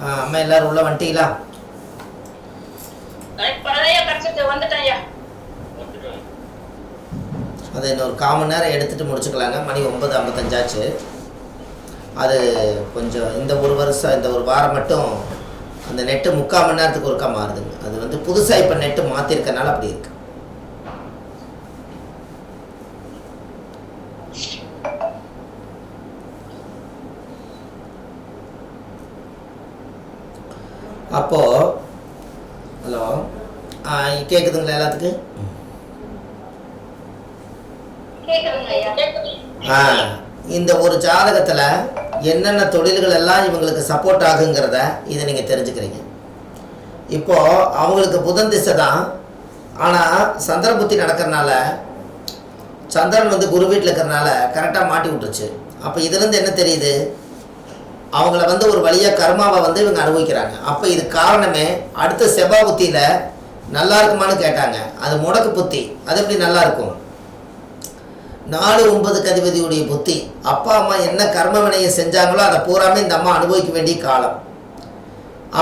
அம்மா எல்லாரும் உள்ள வந்துட்டீங்களா? அது இன்னொரு 1/4 மணி நேரம் எடுத்துகிட்டு முடிச்சுக்கலாங்க. மணி 9:55 ஆச்சு. அது கொஞ்சம் இந்த ஒரு வருஷம் இந்த ஒரு வாரம் மட்டும் அந்த நெட்டு 3/4 மணி நேரத்துக்கு ஒருக்கா மாறுதுங்க. அது வந்து புதுசாக இப்போ நெட்டு மாற்றிருக்கனால அப்படி இருக்கு. அப்போ ஹலோ கேட்குதுங்களா எல்லாத்துக்கும்? இந்த ஒரு ஜாதகத்தில் என்னென்ன தொழில்கள் எல்லாம் இவங்களுக்கு சப்போர்ட் ஆகுங்கிறத இதை நீங்கள் தெரிஞ்சுக்கிறீங்க. இப்போது அவங்களுக்கு புதன் திசை தான், ஆனால் சந்திர புத்தி நடக்கிறனால சந்திரன் வந்து குரு வீட்டில் இருக்கிறனால கரெக்டாக மாட்டி விட்டுருச்சு. அப்போ இதுலேருந்து என்ன தெரியுது, அவங்கள வந்து ஒரு வழியாக கர்மாவை வந்து இவங்க அனுபவிக்கிறாங்க. அப்போ இது காரணமே அடுத்த செவ்வாய் புத்தியில் நல்லா இருக்குமான்னு கேட்டாங்க. அது முடக்கு புத்தி, அது எப்படி நல்லா இருக்கும்? 4-9 அதிபதியுடைய புத்தி. அப்பா அம்மா என்ன கர்ம வினையை செஞ்சாங்களோ அதை பூராமே இந்த அம்மா அனுபவிக்க வேண்டிய காலம்.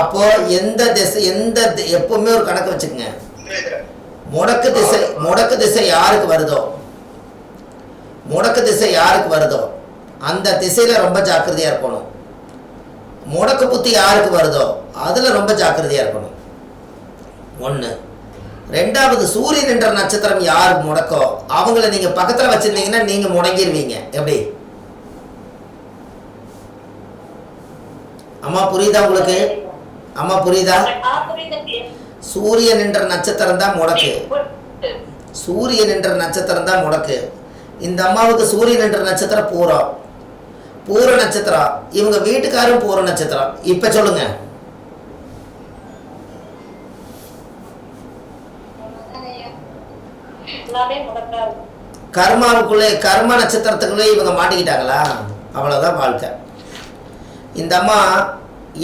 அப்போது எந்த திசை எப்பவுமே ஒரு கணக்கு வச்சுக்கோங்க. முடக்கு திசை யாருக்கு வருதோ அந்த திசையில் ரொம்ப ஜாக்கிரதையாக இருக்கணும். முடக்கு புத்தி யாருக்கு வருதோ அதில் ரொம்ப ஜாக்கிரதையாக இருக்கணும். 1. 2வது, சூரியன் என்ற நட்சத்திரம் யார் முடக்கோ அவங்கள நீங்கள் பக்கத்தில் வச்சுருந்தீங்கன்னா நீங்கள் முடங்கிடுவீங்க. எப்படி அம்மா புரியுதா உங்களுக்கு? அம்மா புரியுதா? சூரியன் என்ற நட்சத்திரம் தான் முடக்கு. சூரியன் என்ற நட்சத்திரம் தான் முடக்கு. இந்த அம்மாவுக்கு சூரியன் என்ற நட்சத்திரம் பூர நட்சத்திரம். இவங்க வீட்டுக்காரும் பூர நட்சத்திரம். இப்ப சொல்லுங்க, கர்மாவுக்குள்ளே கர்ம நட்சத்திரத்துக்குள்ளே இவங்க மாட்டிக்கிட்டாங்களா? அவ்வளோதான் வாழ்க்கை. இந்த அம்மா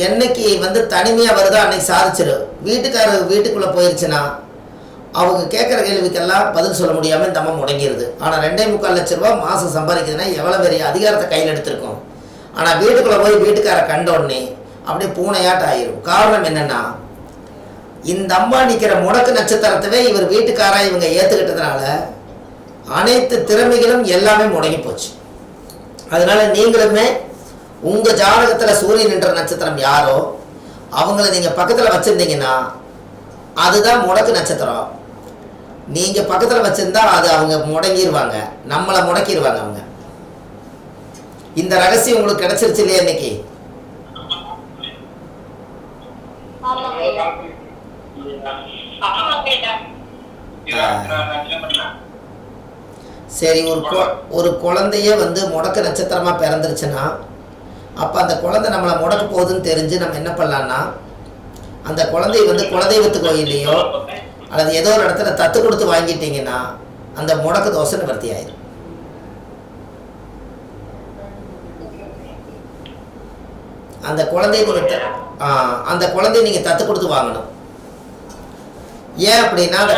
என்னைக்கு வந்து தனிமையாக வருதோ அன்னைக்கு சாதிச்சிடும். வீட்டுக்குள்ளே போயிடுச்சுன்னா அவங்க கேட்குற கேள்விக்கெல்லாம் பதில் சொல்ல முடியாமல் இந்த அம்மா முடங்கிடுது. ஆனால் 2.25 லட்ச ரூபா மாதம் சம்பாதிக்குதுன்னா எவ்வளோ பெரிய அதிகாரத்தை கையில் எடுத்திருக்கோம். ஆனால் வீட்டுக்குள்ளே போய் வீட்டுக்காரை கண்டோடனே அப்படியே பூனையாட்ட ஆயிரும். காரணம் என்னென்னா, இந்த அம்மா நிற்கிற முடக்கு நட்சத்திரத்தவே இவர் வீட்டுக்காராக இவங்க ஏற்றுக்கிட்டதுனால அனைத்து திறமைகளும் எல்லாமே முடங்கி போச்சு. அதனால நீங்களுமே உங்கள் ஜாதகத்தில் சூரியன் என்ற நட்சத்திரம் யாரோ அவங்கள நீங்கள் பக்கத்தில் வச்சுருந்தீங்கன்னா அதுதான் முடக்கு நட்சத்திரம். நீங்கள் பக்கத்தில் வச்சுருந்தா அது அவங்க முடங்கிடுவாங்க, நம்மளை முடக்கிடுவாங்க அவங்க. இந்த ரகசியம் உங்களுக்கு கிடைச்சிருச்சு இல்லையா இன்னைக்கு? சரி, ஒரு குழந்தைய வந்து முடக்கு நட்சத்திரமாக பிறந்துருச்சுன்னா அப்போ அந்த குழந்தை நம்மளை முடக்க போகுதுன்னு தெரிஞ்சு நம்ம என்ன பண்ணலான்னா, அந்த குழந்தைய வந்து குலதெய்வத்து கோயிலையோ அல்லது ஏதோ ஒரு இடத்துல தத்து கொடுத்து வாங்கிட்டீங்கன்னா அந்த முடக்கு தோசை நிவர்த்தி ஆயிடும். அந்த குழந்தைய நீங்கள் தத்து கொடுத்து வாங்கணும். ஏன் அப்படின்னா அந்த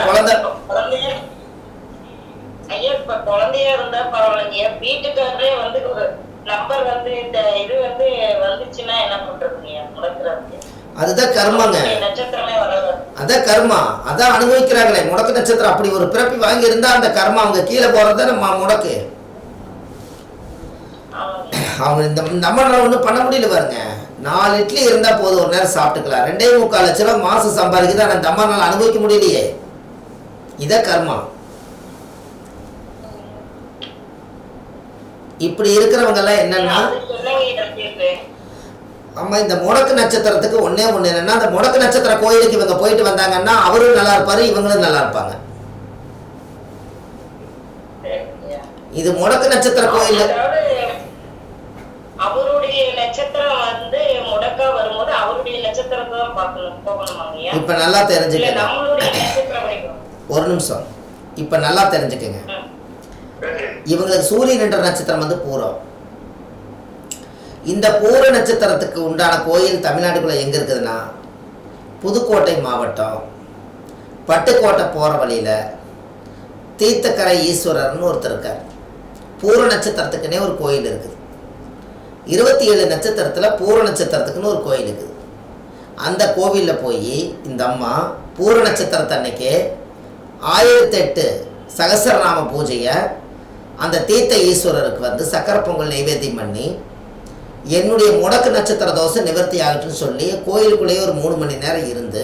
குழந்தையா இருந்தா பரவாயில்லைங்க. வீட்டுக்காரரே வந்து நம்பர் வந்து இந்த இது வந்து வந்துச்சுன்னா என்ன பண்றதுங்க? முடக்குறாங்க. அதுதான் கர்மாங்க. அதான் கர்மா. அதான் அனுபவிக்கிறாங்களே முடக்கு நட்சத்திரம். அப்படி ஒரு பிறப்பி வாங்கி இருந்தா அந்த கர்மா அவங்க கீழே போறத நம்ம முடக்கு. அவங்க இந்த அம்மானால ஒன்றும் பண்ண முடியல பாருங்க. 4 இட்லி இருந்தா போதும், ஒரு நேரம் சாப்பிட்டுக்கலாம். 2.25 லட்ச ரூபா மாசம் சம்பாதிக்குது. ஆனால் இந்த அம்மானால அனுபவிக்க முடியலையே. இதான் கர்மா. இப்படி இருக்கிறவங்க எல்லாம் என்னன்னா, அம்மா இந்த முடக்கு நட்சத்திரத்துக்கு ஒண்ணே என்னன்னா, அந்த முடக்கு நட்சத்திர கோயிலுக்கு இவங்க போயிட்டு வந்தாங்கன்னா அவரும் நல்லா இருப்பாரு, இவங்களும் நல்லா இருப்பாங்க. இது முடக்கு நட்சத்திர கோயில். அவருடைய நட்சத்திரம் வந்து முடக்கா வரும்போது அவருடைய நட்சத்திரத்தை தான் பார்க்கணும். இப்ப நல்லா தெரிஞ்சுக்கங்க. ஒரு நிமிஷம், இப்ப நல்லா தெரிஞ்சுக்கங்க. இவங்களுக்கு சூரியன் என்ற நட்சத்திரம் வந்து பூரம். இந்த பூர நட்சத்திரத்துக்கு உண்டான கோயில் தமிழ்நாட்டுக்குள்ள எங்க இருக்குதுன்னா, புதுக்கோட்டை மாவட்டம் பட்டுக்கோட்டை போற வழியில தீர்த்தக்கரை ஈஸ்வரர்னு ஒருத்தர் இருக்கார். பூர நட்சத்திரத்துக்குன்னே ஒரு கோயில் இருக்குது. 27 நட்சத்திரத்துல பூர நட்சத்திரத்துக்குன்னு ஒரு கோயில் இருக்குது. அந்த கோவிலில் போய் இந்த அம்மா பூர நட்சத்திரத்தன்னைக்கு 1008 சகசரநாம பூஜையை அந்த தீர்த்த ஈஸ்வரருக்கு வந்து சக்கரை பொங்கல் நைவேத்தியம் பண்ணி என்னுடைய முடக்கு நட்சத்திர தோசை நிவர்த்தி ஆகட்டுன்னு சொல்லி கோயிலுக்குள்ளேயே ஒரு 3 மணி நேரம் இருந்து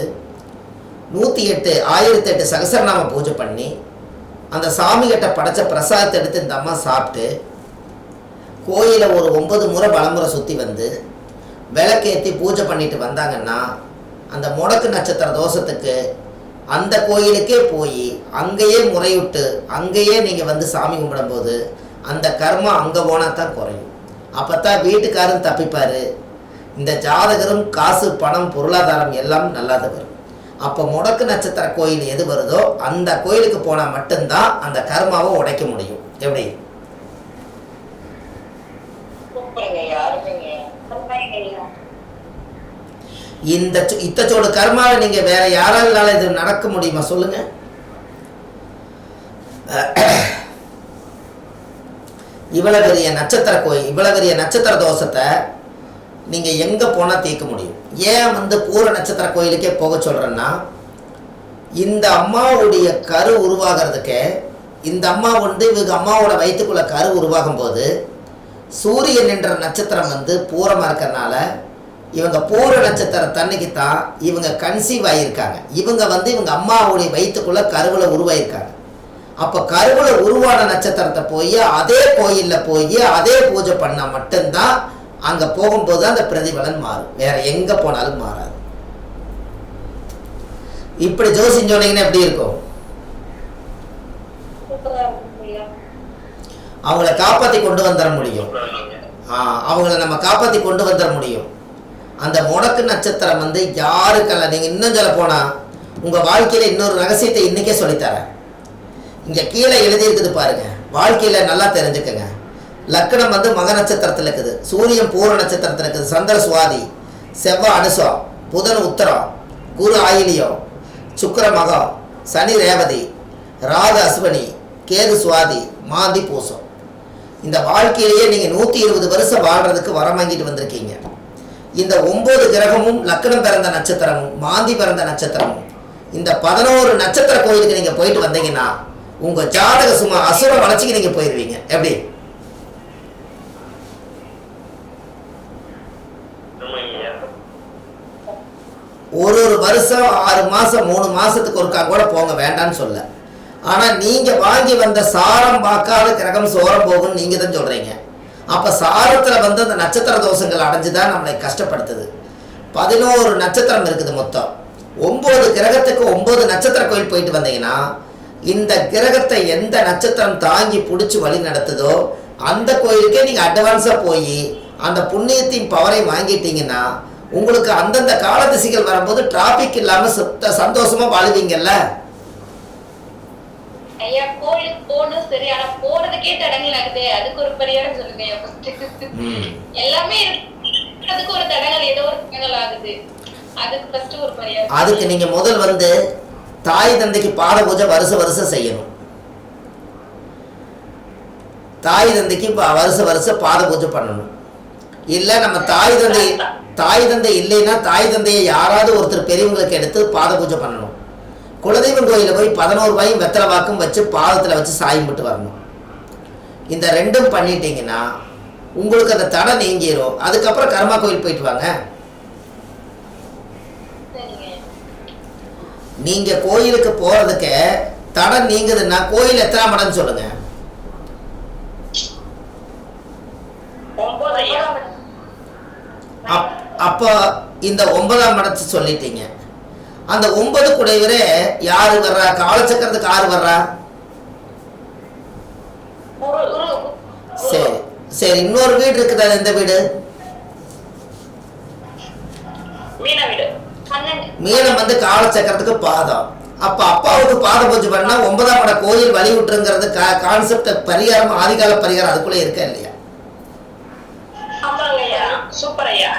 1008 சகசரநாம பூஜை பண்ணி அந்த சாமிகிட்ட படைச்ச பிரசாதத்தை எடுத்து இந்த அம்மா சாப்பிட்டு கோயிலை ஒரு 9 முறை பலமுறை சுற்றி வந்து விளக்கேற்றி பூஜை பண்ணிட்டு வந்தாங்கன்னா அந்த முடக்கு நட்சத்திர தோஷத்துக்கு அந்த கோயிலுக்கே போய் அங்கேயே முறையிட்டு அங்கேயே நீங்கள் வந்து சாமி கும்பிடும்போது அந்த கர்மா அங்கே போனால் தான் குறையும். அப்போ தான் வீட்டுக்காரும் தப்பிப்பார், இந்த ஜாதகரும் காசு பணம் பொருளாதாரம் எல்லாம் நல்லாத வரும். அப்போ முடக்கு நட்சத்திர கோயில் எது வருதோ அந்த கோயிலுக்கு போனால் மட்டும்தான் அந்த கர்மாவை உடைக்க முடியும். எப்படி? இந்த இத்தச்சோடு கர்மாவை நீங்க வேற யாரால இது நடக்க முடியுமா சொல்லுங்க? இவ்வளவு பெரிய நட்சத்திர கோயில், இவ்வளவு பெரிய நட்சத்திர தோஷத்தை நீங்க எங்க போனா தீர்க்க முடியும்? ஏன் வந்து பூர நட்சத்திர கோயிலுக்கே போக சொல்றேன்னா, இந்த அம்மாவுடைய கரு உருவாகிறதுக்கு இந்த அம்மா வந்து இவங்க அம்மாவோட வயிற்றுக்குள்ள கரு உருவாகும் போது சூரியன் என்ற நட்சத்திரம் வந்து பூரமாக இருக்கிறதுனால இவங்க பூர நட்சத்திர தன்னைக்கு தான் இவங்க கன்சீவ் ஆகியிருக்காங்க. இவங்க வந்து இவங்க அம்மாவுடைய வயிற்றுக்குள்ள கருவில் உருவாயிருக்காங்க. அப்போ கருவில் உருவான நட்சத்திரத்தை போய் அதே கோயிலில் போய் அதே பூஜை பண்ணால் மட்டும்தான் அங்கே போகும்போது அந்த பிரதிபலன் மாறும், வேற எங்கே போனாலும் மாறாது. இப்படி ஜோசியம் சொன்னீங்கன்னா எப்படி இருக்கும்? அவங்கள காப்பாற்றி கொண்டு வந்துட முடியும். அவங்கள நம்ம காப்பாற்றி கொண்டு வந்துட முடியும். அந்த முடக்கு நட்சத்திரம் வந்து யாருக்கெல்லாம் நீங்கள் இன்னும் சொல்ல போனால் உங்கள் வாழ்க்கையில் இன்னொரு ரகசியத்தை இன்றைக்கே சொல்லித்தரேன். இங்கே கீழே எழுதியிருக்குது பாருங்க, வாழ்க்கையில் நல்லா தெரிஞ்சுக்கங்க. லக்னம் வந்து மக நட்சத்திரத்தில் இருக்குது, சூரியன் பூர நட்சத்திரத்தில் இருக்குது, சந்திர சுவாதி, செவ்வாய் அனுசம், புதன் உத்தரம், குரு ஆயிலியம், சுக்கிர மகம், சனி ரேவதி, ராகு அஸ்வினி, கேது சுவாதி, மாந்தி பூசம். இந்த வாழ்க்கையிலேயே நீங்கள் 120 வருஷம் வாழ்றதுக்கு வரம் வாங்கிட்டு வந்திருக்கீங்க. இந்த 9 கிரகமும் லக்னம் பிறந்த நட்சத்திரமும் மாந்தி பிறந்த நட்சத்திரமும் இந்த 11 நட்சத்திர கோயிலுக்கு நீங்கள் போயிட்டு வந்தீங்கன்னா உங்கள் ஜாதக சும்மா அசுர வளர்ச்சிக்கு நீங்கள் போயிடுவீங்க. எப்படி? ஒரு வருஷம் 6 மாதம் 3 மாதத்துக்கு ஒருக்கா கூட போங்க, வேண்டான்னு சொல்ல. ஆனால் நீங்கள் வாங்கி வந்த சாரம் பார்க்காத கிரகம் சோரம் போகும்னு நீங்கள் தான் சொல்கிறீங்க. அப்போ சாரத்தில் வந்து அந்த நட்சத்திர தோஷங்கள் அடைஞ்சு தான் நம்மளை கஷ்டப்படுத்துது. 11 நட்சத்திரம் இருக்குது மொத்தம். 9 கிரகத்துக்கு 9 நட்சத்திர கோயில் போயிட்டு வந்தீங்கன்னா இந்த கிரகத்தை எந்த நட்சத்திரம் தாங்கி பிடிச்சி வழி நடத்துதோ அந்த கோயிலுக்கே நீங்கள் அட்வான்ஸாக போய் அந்த புண்ணியத்தின் பவரை வாங்கிட்டீங்கன்னா உங்களுக்கு அந்தந்த கால திசைகள் வரும்போது டிராபிக் இல்லாமல் சந்தோஷமாக வாழுவீங்கல்ல. ஐயா கோயிலுக்கு போகணும் சரி, ஆனா போறதுக்கே தடங்கள் ஆகுது, அதுக்கு ஒரு பரிகாரம் சொல்லுங்க. எல்லாமே இருக்கிறதுக்கு ஒரு தடங்கள், ஏதோ ஒரு தடங்கள் ஆகுது, அதுக்கு ஃபர்ஸ்ட் ஒரு பரிகாரம். அதுக்கு நீங்க முதல் வந்து தாய் தந்தைக்கு பாத பூஜை வருஷம் செய்யணும். தாய் தந்தைக்கு வருஷம் பாத பூஜை பண்ணணும். இல்ல நம்ம தாய் தந்தை இல்லைன்னா தாய் தந்தையை யாராவது ஒருத்தர் பெரியவங்களுக்கு எடுத்து பாத பூஜை பண்ணணும். குலதெய்வம் கோயிலில் போய் 11 ரூபாயும் வெத்தலை வாக்கும் வச்சு பாதத்தில் வச்சு சாயம் விட்டு வரணும். இந்த ரெண்டும் பண்ணிட்டீங்கன்னா உங்களுக்கு அந்த தடை நீங்கிரும். அதுக்கப்புறம் கர்மா கோயில் போயிட்டு வாங்க. நீங்க கோயிலுக்கு போறதுக்கு தடை நீங்குதுன்னா கோயில் எத்தனை மடங்கு சொல்லுங்க? அப்போ இந்த 9ஆம் மடத்து சொல்லிட்டீங்க. அந்த 9 குடைவரே யாரு வர்றா? காலச்சக்கரத்துக்கு யாரு வர்றா? சரி சரி, இன்னொரு வீடு இருக்குது, அது எந்த வீடு? மீனம் வந்து காலச்சக்கரத்துக்கு பாதம். அப்ப அப்பாவுக்கு பாத பூஜை பண்ணா 9ஆம் மட கோயில் வழி விட்டுருங்கிறது கான்செப்ட் பரிகாரம், ஆதிகால பரிகாரம் அதுக்குள்ள இருக்க இல்லையா? சூப்பர் ஐயா.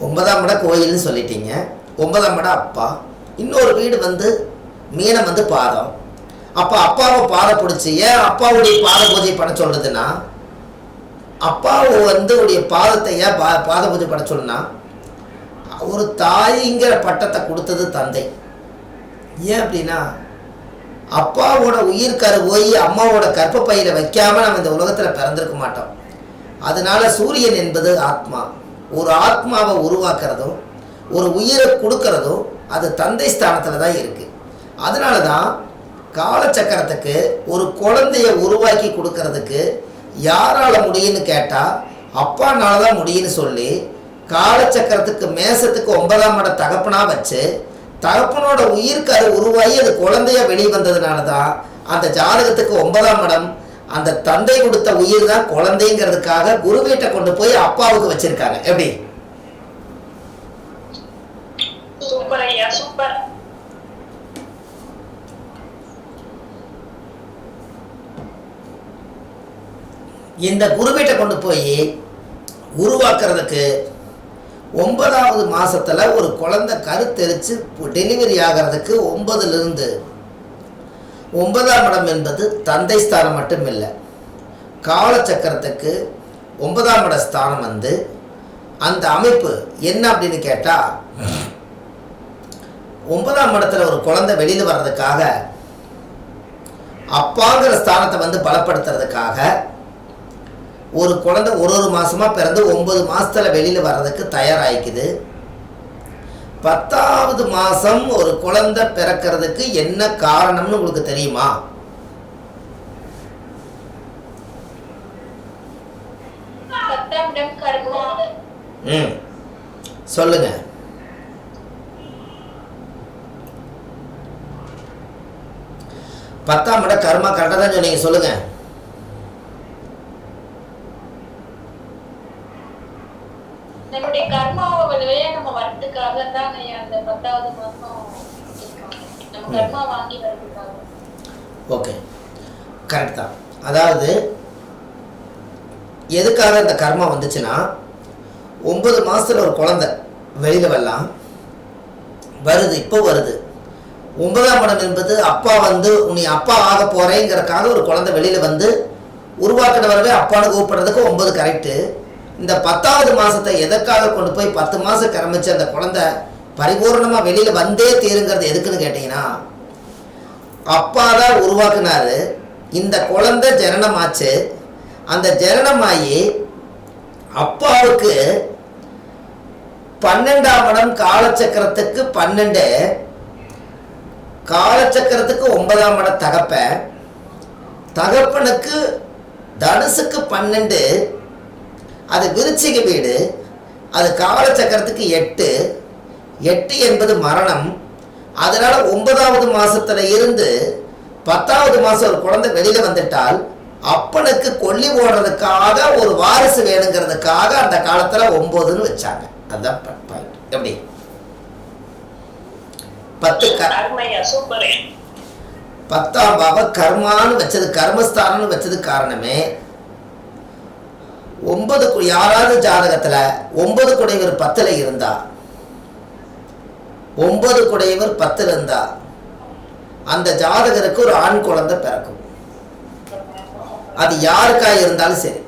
9ஆம் மட கோயில்னு சொல்லிட்டீங்க. 9ஆம் மட அப்பா. இன்னொரு வீடு வந்து மீனம் வந்து பாதம். அப்போ அப்பாவை பாதை பிடிச்சி ஏன் அப்பாவுடைய பாத பூஜை பண்ண சொல்றதுன்னா அப்பாவை வந்து உடைய பாதத்தை ஏன் பாத பூஜை பண்ண சொன்னா, ஒரு தாய்ங்கிற பட்டத்தை கொடுத்தது தந்தை. ஏன் அப்படின்னா, அப்பாவோட உயிர் கரு போய் அம்மாவோட கற்பப்பையில வைக்காம நம்ம இந்த உலகத்தில் பிறந்திருக்க மாட்டோம். அதனால சூரியன் என்பது ஆத்மா. ஒரு ஆத்மாவை உருவாக்குறதும் ஒரு உயிரை கொடுக்கறதும் அது தந்தை ஸ்தானத்தில் தான் இருக்கு. அதனால தான் காலச்சக்கரத்துக்கு ஒரு குழந்தைய உருவாக்கி கொடுக்கறதுக்கு யாரால முடியும்னு கேட்டால் அப்பானால தான் முடியும்னு சொல்லி காலச்சக்கரத்துக்கு மேசத்துக்கு 9ஆம் இடம் தகப்பனாக வச்சு தகப்பனோட உயிர்கரு உருவாகி அது குழந்தைய வெளியே வந்ததுனால தான் அந்த ஜாதகத்துக்கு 9ஆம் இடம் அந்த தந்தை கொடுத்த உயிர் தான் குழந்தைங்கிறதுக்காக குரு வீட்டை கொண்டு போய் அப்பாவுக்கு வச்சிருக்காங்க. எப்படி? சூப்பர் ஐயா, சூப்பர். இந்த குரு வீட்டை கொண்டு போய் உருவாக்குறதுக்கு 9வது மாசத்துல ஒரு குழந்தை கருத்தெரிச்சு டெலிவரி ஆகிறதுக்கு 9லிருந்து 9ஆம் இடம் என்பது தந்தை ஸ்தானம் மட்டும் இல்லை, காலச்சக்கரத்துக்கு 9ஆம் இட ஸ்தானம் வந்து அந்த அமைப்பு என்ன அப்படின்னு கேட்டால் 9ஆம் இடத்துல ஒரு குழந்தை வெளியில் வர்றதுக்காக அப்பாங்கிற ஸ்தானத்தை வந்து பலப்படுத்துறதுக்காக ஒரு குழந்தை ஒரு மாசமா பிறந்து 9 மாசத்துல வெளியில் வர்றதுக்கு தயாராகிக்குது. 10வது மாதம் ஒரு குழந்தை பிறக்கிறதுக்கு என்ன காரணம்னு உங்களுக்கு தெரியுமா? சொல்லுங்க. பத்தாம் இடம் கர்மா. கரெக்டாக தான் சொன்னீங்க, சொல்லுங்க. நம்மளுடைய கர்மாவை வழியா நம்ம வரதுக்காக தான் அந்த 10வது மாசம் நம்ம கர்மா வாங்கி வரதுக்காக. ஓகே, கரெக்ட் தான். அதாவது எதுக்காக இந்த கர்மா வந்துச்சுன்னா, 9 மாசத்துல ஒரு குழந்தை வெளியில வரலாம் வருது. இப்போ வருது 9ஆம் இடம் என்பது அப்பா வந்து நீ அப்பா ஆக போறேங்கிறதுக்காக ஒரு குழந்தை வெளியில வந்து உருவாக்கினவரவே அப்பான்னு கூப்பிடுறதுக்கு 9 கரெக்டு. இந்த 10வது மாசத்தை எதற்காக கொண்டு போய் 10 மாசம் கரமிச்சு அந்த குழந்தை பரிபூர்ணமா வெளியில வந்தே தீருங்கிறது எதுக்குன்னு கேட்டீங்கன்னா, அப்பா தான் உருவாக்குனாரு. இந்த குழந்தை ஜனனமாச்சு. அந்த ஜனனமாயி அப்பாவுக்கு 12ஆம் இடம் காலச்சக்கரத்துக்கு 12, காலச்சக்கரத்துக்கு 9ஆம் இடம் தகப்பன், தகப்பனுக்கு தனுசுக்கு 12, அது விருச்சிக வீடு, அது காலச்சக்கரத்துக்கு 8, 8 என்பது மரணம். அதனால 9வது மாசத்துல இருந்து 10வது மாசம் ஒரு குழந்தை வெளியில வந்துட்டால் அப்பனுக்கு கொல்லி போடுறதுக்காக ஒரு வாரிசு வேணுங்கிறதுக்காக அந்த காலத்துல 9ன்னு வச்சாங்க. அதுதான் பாயிண்ட். எப்படி 10ஆம் பாவ கர்மான்னு வச்சது, கர்மஸ்தானம்னு வச்சது காரணமே 9 யாராவது ஜாதகத்துல 9 குடைவர் 10ல இருந்தா, 9 குடைவர் 10 இருந்தா அந்த ஜாதகருக்கு ஒரு ஆண் குழந்தை பிறக்கும். அது யாருக்கா இருந்தாலும் சரி.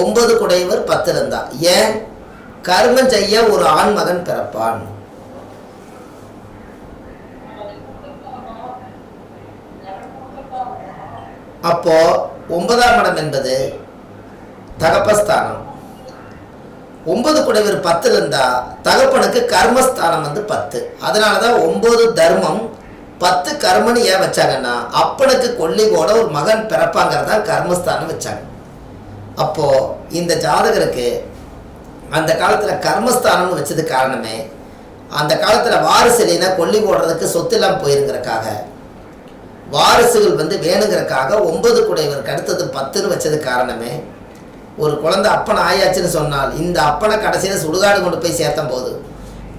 9 குடைவர் 10 இருந்தா ஏன் கர்மம் செய்ய ஒரு ஆண் மகன் பிறப்பான். அப்போ 9ஆம் இடம் என்பது தகப்பஸ்தானம். 9 குடைவர் 10 இருந்தா தகப்பனுக்கு கர்மஸ்தானம் வந்து 10. அதனாலதான் 9 தர்மம் 10 கர்மன்னு ஏன் வச்சாங்கன்னா, அப்பனுக்கு கொல்லி போட ஒரு மகன் பிறப்பாங்கிறதா கர்மஸ்தானம் வச்சாங்க. அப்போ இந்த ஜாதகருக்கு அந்த காலத்துல கர்மஸ்தானம்னு வச்சது காரணமே, அந்த காலத்துல வாரிசு இல்லைன்னா கொல்லி போடுறதுக்கு சொத்து இல்லாமல் போயிருங்கிறக்காக, வாரிசுகள் வந்து வேணுங்கிறக்காக 9 குடைவருக்கு அடுத்தது 10ன்னு வச்சது காரணமே. ஒரு குழந்தை அப்பனை ஆயாச்சுன்னு சொன்னால் இந்த அப்பனை கடைசியில் சுடுகாடு கொண்டு போய் சேர்த்தும் போது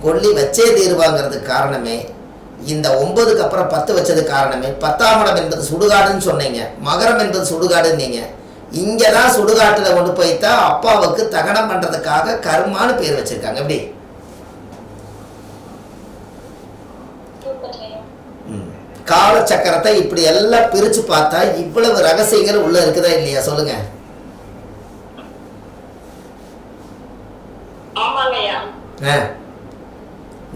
கொல்லி வச்சே தீர்வாங்கிறதுக்கு காரணமே. இந்த 9க்கு அப்புறம் 10 வச்சது காரணமே. 10ஆம் இடம் என்பது சுடுகாடுன்னு சொன்னீங்க, மகரம் என்பது சுடுகாடுன்னீங்க. இங்கே தான் சுடுகாட்டில் கொண்டு போய்த்தான் அப்பாவுக்கு தகனம் பண்ணுறதுக்காக கர்மான்னு பேர் வச்சிருக்காங்க. எப்படி காலச்சக்கரத்தை இப்படி எல்லாம் பிரித்து பார்த்தா இவ்வளவு ரகசியங்கள் உள்ள இருக்குதா இல்லையா? சொல்லுங்க.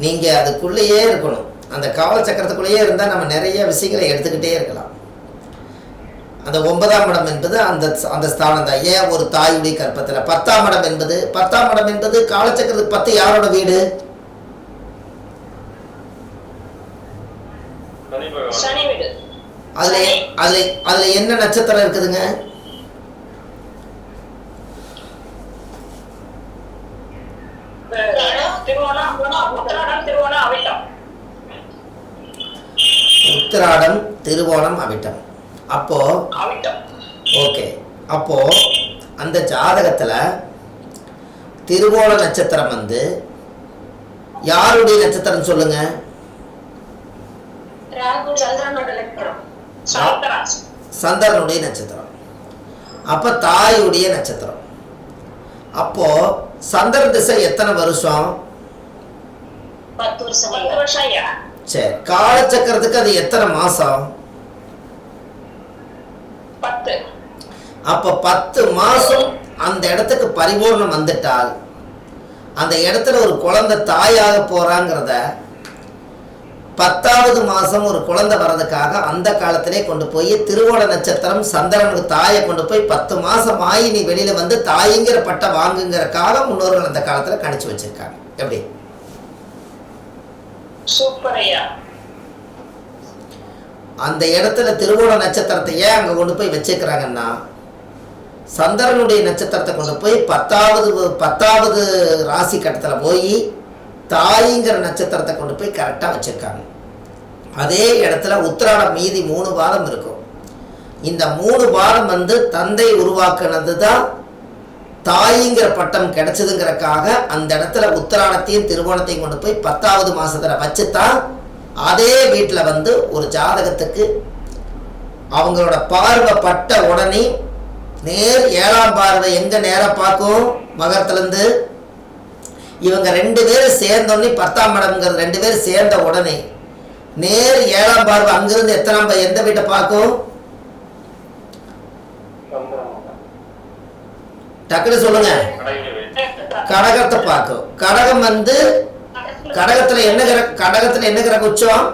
நீங்கள் அதுக்குள்ளேயே இருக்கணும். அந்த காலச்சக்கரத்துக்குள்ளேயே இருந்தால் நம்ம நிறைய விஷயங்களை எடுத்துக்கிட்டே இருக்கலாம். அந்த 9ஆம் இடம் என்பது அந்த ஸ்தானம் தான். ஏன் ஒரு தாயுடைய கற்பத்தில் 10ஆம் இடம் என்பது காலச்சக்கரத்துக்கு 10 யாரோட வீடு? சனி வீடு. அதுல என்ன நட்சத்திரம் இருக்குதுங்க? உத்திராடம், திருவோணம், அவிட்டம். அப்போ ஓகே, அப்போ அந்த ஜாதகத்துல திருவோண நட்சத்திரம் வந்து யாருடைய நட்சத்திரம் சொல்லுங்க? சந்திரனுடைய நட்சத்திரம். அப்ப தாயுடைய நட்சத்திரம். அப்போ சந்திர திசை எத்தனை வருஷம்? 10 வருஷம். சரி, காலச்சக்கரத்துக்கு அது எத்தனை மாசம்? 10. அப்ப 10 மாசம் அந்த இடத்துக்கு பரிபூர்ணம் வந்துட்டால் அந்த இடத்துல ஒரு குழந்தை தாயாக போறாங்கிறத 10வது மாசம் ஒரு குழந்தை வர்றதுக்காக அந்த காலத்திலே கொண்டு போய் திருவோண நட்சத்திரம் சந்திரனுக்கு தாயை கொண்டு போய் 10 மாசம் ஆகி நீ வெளியில வந்து தாய்ங்கிற பட்டம் வாங்குங்கிறக்காக முன்னோர்கள் அந்த காலத்துல கணிச்சு வச்சிருக்காங்க. எப்படி? சூப்பரையா. அந்த இடத்துல திருவோண நட்சத்திரத்தை ஏன் அங்க கொண்டு போய் வச்சிருக்கிறாங்கன்னா சந்திரனுடைய நட்சத்திரத்தை கொண்டு போய் 10வது ராசி கட்டத்துல போய் தாய்ங்கிற நட்சத்திரத்தை கொண்டு போய் கரெக்டாக வச்சிருக்காங்க. அதே இடத்துல உத்திராடம் மீதி 3 பாதம் இருக்கும். இந்த 3 பாதம் வந்து தந்தை உருவாக்குனது தான் தாய்ங்கிற பட்டம் கிடைச்சதுங்கிறக்காக அந்த இடத்துல உத்திராடத்தையும் திருவோணத்தையும் கொண்டு போய் 10வது மாசத்துல வச்சுதான் அதே வீட்டில் வந்து ஒரு ஜாதகத்துக்கு அவங்களோட பார்வை பட்ட உடனே நேர் 7ஆம் பார்வை எங்க நேரம் பார்க்கும்? மகரத்துலேருந்து. இவங்க 2 பேரும் சேர்ந்தோடனே 10ஆம் இடம்ங்கிறது 2 பேரும் சேர்ந்த உடனே நேர் 7ஆம் பார்வை அங்கிருந்து எந்த வீட்டை பார்க்கும்? டக்குனு சொல்லுங்க. கடகத்தை பார்க்கும். கடகம் வந்து கடகத்துல என்ன கிரக உச்சம்?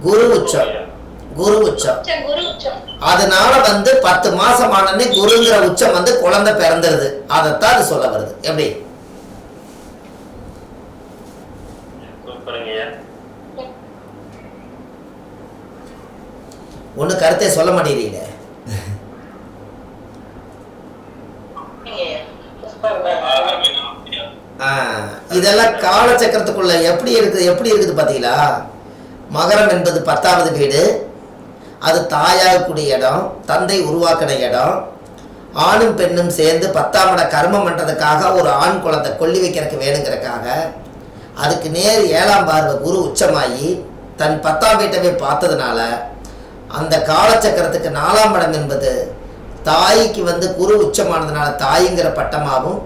குரு உச்சம். அதனால வந்து 10 மாசம் ஆனே குருங்கிற உச்சம் வந்து குழந்தை பிறந்துருது. அதைத்தான் அது சொல்ல வருது. எப்படி? ஒண்ணு கருத்தை சொல்ல மாட்டேங்கிறீங்க. இதெல்லாம் காலச்சக்கரத்துக்குள்ள எப்படி இருக்குது பாத்தீங்களா? மகரம் என்பது 10வது வீடு. அது தாயாகக்கூடிய இடம், தந்தை உருவாக்கின இடம். ஆணும் பெண்ணும் சேர்ந்து 10ஆம் இட கர்மம் பண்ணுறதுக்காக ஒரு ஆண் குழந்தை கொல்லி வைக்கிறதுக்கு வேணுங்கிறதுக்காக அதுக்கு நேர் 7ஆம் பார்வை குரு உச்சமாகி தன் 10ஆம் வீட்டை பார்த்ததுனால அந்த காலச்சக்கரத்துக்கு 4ஆம் இடம் என்பது தாய்க்கு வந்து குரு உச்சமானதுனால தாய்ங்கிற பட்டமாகவும்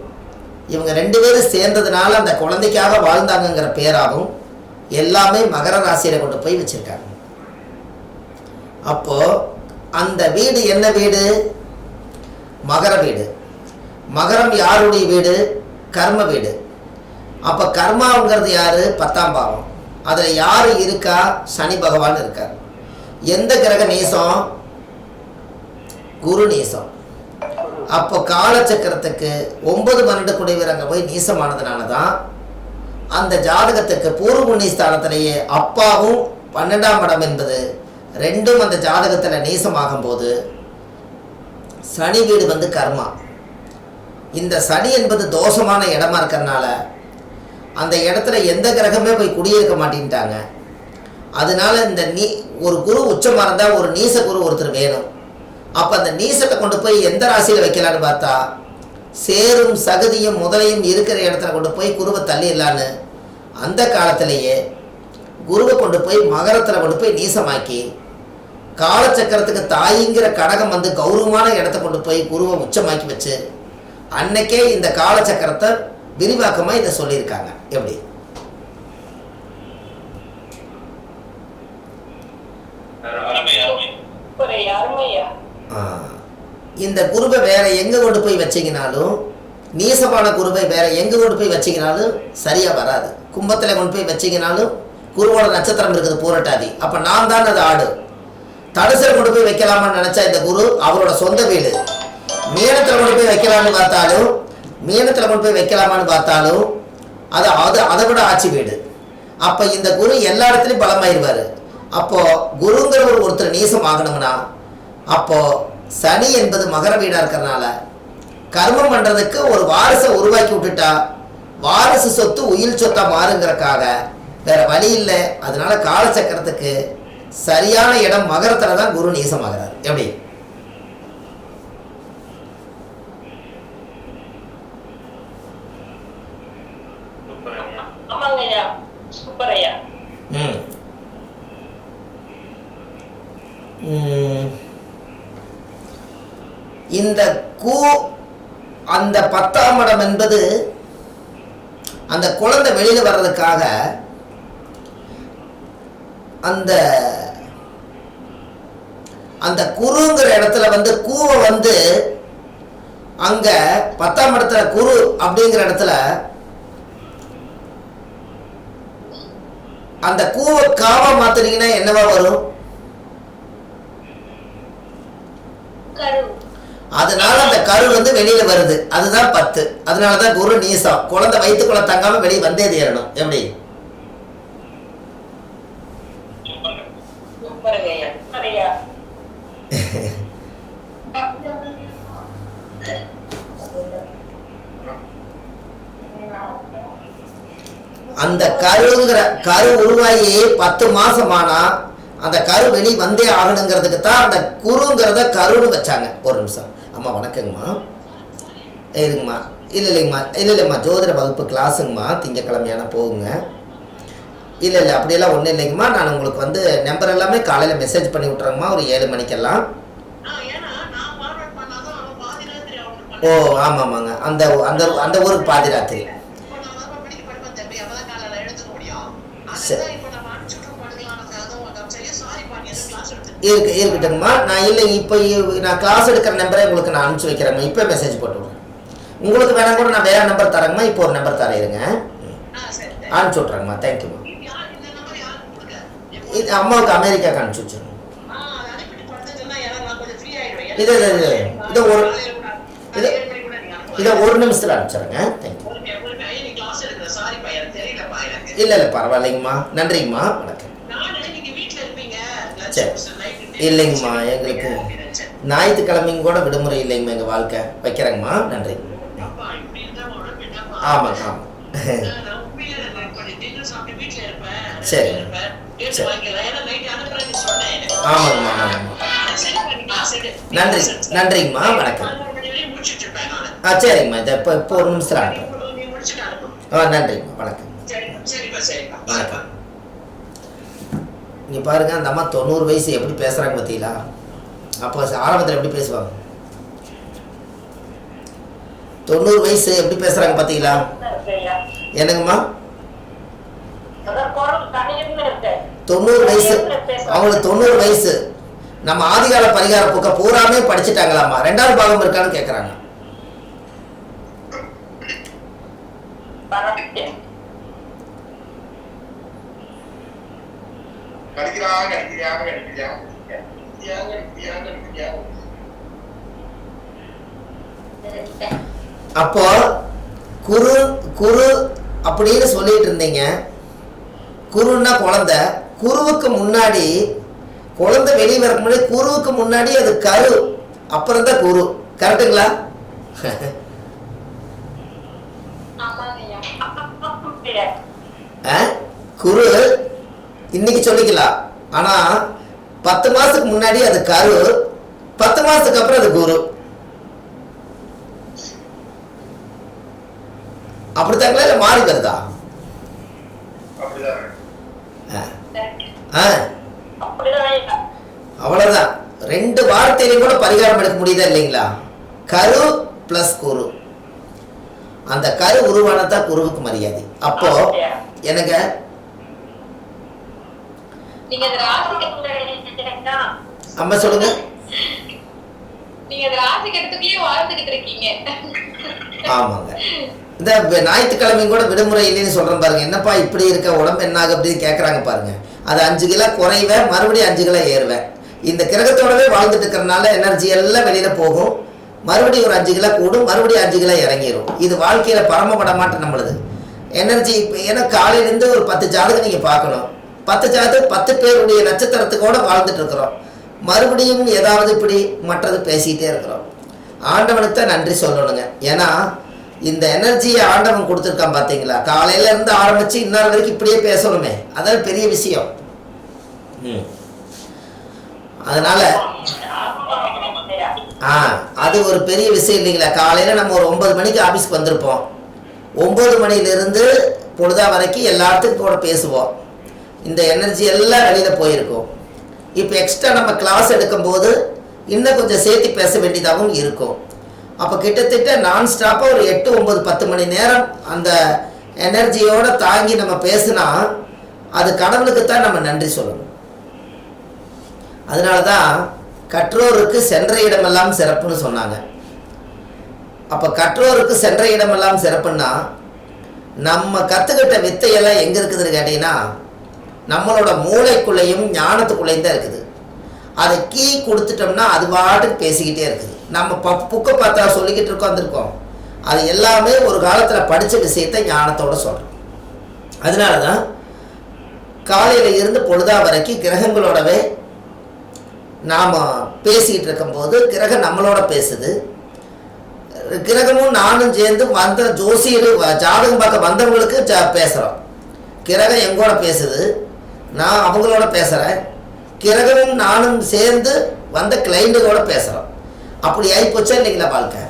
இவங்க 2 பேரும் சேர்ந்ததுனால அந்த குழந்தைக்காக வாழ்ந்தாங்கங்கிற பேராகவும் எல்லாமே மகர ராசியில கொண்டு போய் வச்சிருக்காங்க. அப்போ அந்த வீடு என்ன வீடு? மகர வீடு. மகரம் யாருடைய வீடு? கர்ம வீடு. அப்ப கர்மாங்கிறது யாரு? 10ஆம் பாவம். அதுல யாரு இருக்கா? சனி பகவான் இருக்கார். எந்த கிரக நேசம்? குரு நேசம். அப்போ காலச்சக்கரத்துக்கு 9 12 குடைவர் அங்க போய் நீசமானதுனால தான் அந்த ஜாதகத்துக்கு பூர்வ புண்ணிய ஸ்தானத்திலேயே அப்பாவும் 12ஆம் இடம் என்பது 2ம் அந்த ஜாதகத்தில் நீசமாகும் போது சனி வீடு வந்து கர்மா. இந்த சனி என்பது தோஷமான இடமா இருக்கிறதுனால அந்த இடத்துல எந்த கிரகமே போய் குடியிருக்க மாட்டேன்ட்டாங்க. அதனால இந்த ஒரு குரு உச்சமாக இருந்தால் ஒரு நீச குரு ஒருத்தர் வேணும். அப்போ அந்த நீசத்தை கொண்டு போய் எந்த ராசியில் வைக்கலான்னு பார்த்தா சேரும் சகதியும் முதலையும் இருக்கிற இடத்துல கொண்டு போய் குருவை தள்ளிடலான்னு அந்த காலத்திலேயே குருவை கொண்டு போய் மகரத்தில் கொண்டு போய் நீசமாக்கி காலச்சக்கரத்துக்கு தாய்ங்கிற கடகம் வந்து கௌரவமான இடத்த கொண்டு போய் குருவை உச்சமாக்கி வச்சு அன்னைக்கே இந்த காலச்சக்கரத்தை விரிவாக்கமாக இதை சொல்லியிருக்காங்க. எப்படி? இந்த குருவை வேற எங்க கொண்டு போய் வச்சீங்கனாலும் நீசமான குருவை வேற எங்க கொண்டு போய் வச்சிங்கனாலும் சரியா வராது. கும்பத்துல கொண்டு போய் வச்சிங்கனாலும் குருவோட நட்சத்திரம் இருக்குது பூரட்டாதி, அப்ப நான் தான் அது ஆடு. தனுசுல கொண்டு போய் வைக்கலாமான்னு நினைச்சா இந்த குரு அவரோட சொந்த வீடு. மீனத்துல கொண்டு போய் வைக்கலாம்னு பார்த்தாலும் மீனத்துல கொண்டு போய் வைக்கலாமான்னு பார்த்தாலும் அது அது அதை விட ஆட்சி வீடு. அப்ப இந்த குரு எல்லா இடத்துலயும் பலமாயிருவாரு. அப்போ குருங்கிற ஒருத்தர் நீசம் ஆகணும்னா அப்போ சனி என்பது மகர வீடா இருக்கிறதுனால கர்மம் பண்றதுக்கு ஒரு வாரிசை உருவாக்கி விட்டுட்டா வாரிசு சொத்து உயிர் சொத்தா மாறுங்கிறக்காக வேற வழி இல்லை. அதனால காலச்சக்கரத்துக்கு சரியான இடம் மகரத்துல தான் குரு நீசமாகிறார். எப்படி? ஆமாங்க ஐயா, சூப்பர் ஐயா. இந்த அந்த 10ஆம் இடம் என்பது அந்த குழந்தை வெளியில வர்றதுக்காக அந்த அந்த குருங்கிற இடத்துல வந்து கூவை வந்து அங்க 10ஆம் இடத்துல குரு அப்படிங்கிற இடத்துல அந்த கூவை காவா மாத்துனீங்கன்னா என்னவா வரும்? அதனால அந்த கரு வந்து வெளியில வருது, அதுதான் 10. அதனாலதான் குரு நீசம். குழந்தை வயிற்றுக்குள்ள தங்காம வெளியே வந்தே தேரணும். எப்படி? அந்த கரு உருவாகி 10 மாசமானா அந்த கரு வெளி வந்தே ஆகணுங்கிறதுக்கு தான் அந்த குருங்கிறத கருன்னு வச்சாங்க. ஒரு நிமிஷம் அம்மா, வணக்கங்கம்மா. இதுங்கம்மா, இல்லைம்மா ஜோதிட வகுப்பு கிளாஸுங்கம்மா, திங்கக்கிழமையான போகுங்க. இல்லை அப்படியெல்லாம் ஒன்றும் இல்லைங்கம்மா. நான் உங்களுக்கு வந்து நம்பர் எல்லாமே காலையில் மெசேஜ் பண்ணி விட்றேங்கம்மா, ஒரு 7 மணிக்கெல்லாம். ஓ ஆமாம்மாங்க, அந்த அந்த அந்த ஊருக்கு பாதி ராத்திரி. இருக்கட்டுங்கம்மா. நான் இல்லை இப்போ நான் கிளாஸ் எடுக்கிற நம்பரை உங்களுக்கு நான் அனுப்பிச்சி வைக்கிறேங்கம்மா. இப்போ மெசேஜ் போட்டு விட்றேன். உங்களுக்கு வேணா கூட நான் வேற நம்பர் தரேங்கம்மா. இப்போ ஒரு நம்பர் தரேருங்க, அனுப்பிச்சி விட்றேங்கம்மா. தேங்க்யூம்மா. இது அம்மாவுக்கு அமெரிக்காவுக்கு அனுப்பிச்சி வச்சிருங்க. இதை ஒரு நிமிஷத்தில் அனுப்பிச்சிடுறேங்க. தேங்க்யூ. இல்லை பரவாயில்லைங்கம்மா, நன்றிங்கம்மா, வணக்கம். சரி, இல்லைங்கம்மா, எங்களுக்கு ஞாயிற்றுக்கிழமைங்க கூட விடுமுறை இல்லைங்கம்மா, எங்கள் வாழ்க்கை. வைக்கிறேங்கம்மா, நன்றி. ஆமாங்க ஆமாம், சரி சரி, ஆமாங்கம்மா ஆமாங்கம்மா, நன்றி நன்றிங்கம்மா, வணக்கம். சரிங்கம்மா, இதை இப்போ ஒரு நிமிஷத்தில் அனுப்புறேன். நன்றிங்கம்மா, வணக்கம் வணக்கம். இங்கே பாருங்க, அந்த அம்மா 90 வயசு எப்படி பேசுகிறாங்க பார்த்தீங்களா? அப்போ ஆரம்பத்தில் எப்படி பேசுவாங்க? 90 வயசு எப்படி பேசுகிறாங்க பார்த்தீங்களா? என்னங்கம்மா? 90 வயசு, அவங்களுக்கு 90 வயசு. நம்ம ஆதிகால பரிகார புக்க பூராமே படிச்சுட்டாங்களாம்மா. 2வது பாகம் இருக்கான்னு கேட்குறாங்க. அப்போ குரு குரு அப்படின்னு சொல்லிட்டு இருந்தீங்க. குருன்னா குழந்தை. குருவுக்கு முன்னாடி குழந்தை வெளியே வரக்கு முன்னாடி குருவுக்கு முன்னாடி அது கரு, அப்புறம் தான் குரு. கரெக்டுங்களா? குரு இன்னைக்கு சொல்லிக்கலாம், ஆனா 10 மாசத்துக்கு முன்னாடி அது கரு, 10 மாசத்துக்கு அப்புறம் அது குரு. அப்படித்தாங்களா இல்ல மாறி வருதா? அவ்வளவுதான். 2 வார்த்தையிலையும் கூட பரிகாரம் எடுக்க முடியுதா இல்லைங்களா? கரு பிளஸ் குரு. அந்த கரு உருவானதான் குருவுக்கு மரியாதை. அப்போ எனக்கு அம்மா சொல்லுங்க. நீங்க ராசி கட்டத்துலயே வாழ்ந்துகிட்டு இருக்கீங்க. ஆமாங்க. இந்த ஞாயிற்றுக்கிழமையும் கூட விடுமுறை இல்லைன்னு சொல்கிறேன் பாருங்க. என்னப்பா இப்படி இருக்க, உடம்பு என்னாக அப்படின்னு கேட்குறாங்க பாருங்க. அது 5 கிலோ குறைவேன், மறுபடியும் 5 கிலோ ஏறுவேன். இந்த கிரகத்தோடவே வாழ்ந்துட்டு இருக்கிறனால எனர்ஜி எல்லாம் வெளியில் போகும், மறுபடியும் ஒரு 5 கிலோ கூடும், மறுபடியும் 5 கிலோ இறங்கிடும். இது வாழ்க்கையில் பரமப்பட மாட்டேன் நம்மளுது எனர்ஜி. இப்போ ஏன்னா காலையிலேருந்து ஒரு 10 ஜாதகம் நீங்கள் பார்க்கணும். 10 ஜாதகம் 10 பேருடைய நட்சத்திரத்துக்கூட வாழ்ந்துட்டு இருக்கிறோம். மறுபடியும் ஏதாவது இப்படி மற்றது பேசிக்கிட்டே இருக்கிறோம். ஆண்டவனுக்கு தான் நன்றி சொல்லணுங்க. ஏன்னா இந்த எனர்ஜியை ஆண்டவன் கொடுத்துருக்கான் பார்த்தீங்களா. காலையில இருந்து ஆரம்பிச்சு இன்னொரு வரைக்கும் இப்படியே பேசணுமே, அதான் பெரிய விஷயம். அதனால அது ஒரு பெரிய விஷயம் இல்லைங்களா. காலையில நம்ம ஒரு 9 மணிக்கு ஆஃபீஸ்க்கு வந்திருப்போம். 9 மணிலிருந்து பொழுதா வரைக்கும் எல்லாத்துக்கும் கூட பேசுவோம். இந்த எனர்ஜி எல்லாம் வெளியில் போயிருக்கும். இப்போ எக்ஸ்ட்ரா நம்ம கிளாஸ் எடுக்கும்போது இன்னும் கொஞ்சம் சேர்த்து பேச வேண்டியதாகவும் இருக்கும். அப்போ கிட்டத்தட்ட நான் ஸ்டாப்பாக ஒரு 8, 9, 10 மணி நேரம் அந்த எனர்ஜியோடு தாங்கி நம்ம பேசுனா அது கடவுளுக்கு தான் நம்ம நன்றி சொல்லணும். அதனால தான் கற்றோருக்கு சென்ற இடமெல்லாம் சிறப்புன்னு சொன்னாங்க. அப்போ கற்றோருக்கு சென்ற இடமெல்லாம் சிறப்புன்னா நம்ம கற்றுக்கிட்ட வித்தையெல்லாம் எங்கே இருக்குதுன்னு கேட்டிங்கன்னா நம்மளோட மூளைக்குள்ளேயும் ஞானத்துக்குள்ளேயும் தான் இருக்குது. அதை கீ கொடுத்துட்டோம்னா அது பாட்டுக்கு பேசிக்கிட்டே இருக்குது. நம்ம புக்கை பார்த்தா சொல்லிக்கிட்டு இருக்கோம் வந்திருக்கோம், அது எல்லாமே ஒரு காலத்தில் படித்த விஷயத்தை ஞானத்தோடு சொல்கிறோம். அதனால தான் காலையில் இருந்து பொழுதா வரைக்கும் கிரகங்களோடவே நாம் பேசிக்கிட்டு இருக்கும்போது கிரகம் நம்மளோட பேசுது. கிரகமும் நானும் சேர்ந்து வந்த ஜோசியர் ஜாதகம் பார்க்க வந்தவங்களுக்கு பேசுகிறோம். கிரகம் எங்கூட பேசுது, நான் அவங்களோட பேசுகிறேன். கிரகமும் நானும் சேர்ந்து வந்த கிளைண்ட்டுகளோட பேசுகிறோம். அப்படி ஆகிப்போச்சா இல்லைங்களா வாழ்க்கை.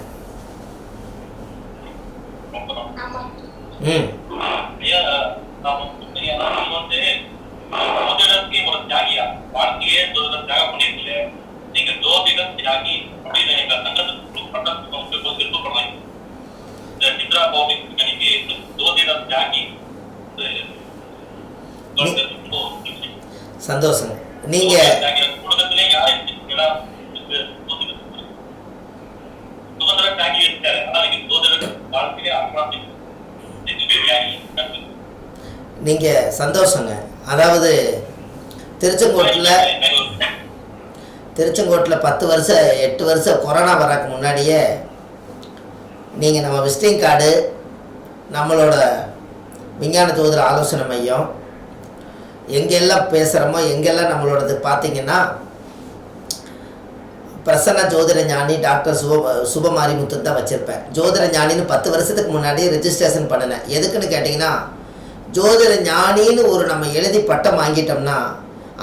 சந்தோஷம். நீங்க நீங்க சந்தோஷங்க. அதாவது திருச்செங்கோட்டில் 10 வருஷம் 8 வருஷம் கொரோனா வரக்கு முன்னாடியே நீங்கள் நம்ம விசிட்டிங் கார்டு, நம்மளோட விஞ்ஞான ஜோதிட ஆலோசனை மையம் எங்கெல்லாம் பேசுகிறோமோ எங்கெல்லாம் நம்மளோடது பார்த்தீங்கன்னா பிரசன்ன ஜோதிட ஞானி டாக்டர் சுபமாரிமுத்து தான் வச்சுருப்பேன். ஜோதிட ஞானின்னு 10 வருஷத்துக்கு முன்னாடி ரெஜிஸ்ட்ரேஷன் பண்ணினேன். எதுக்குன்னு கேட்டிங்கன்னா ஜோதிட ஞானின்னு ஒரு நம்ம எழுதி பட்டம் வாங்கிட்டோம்னா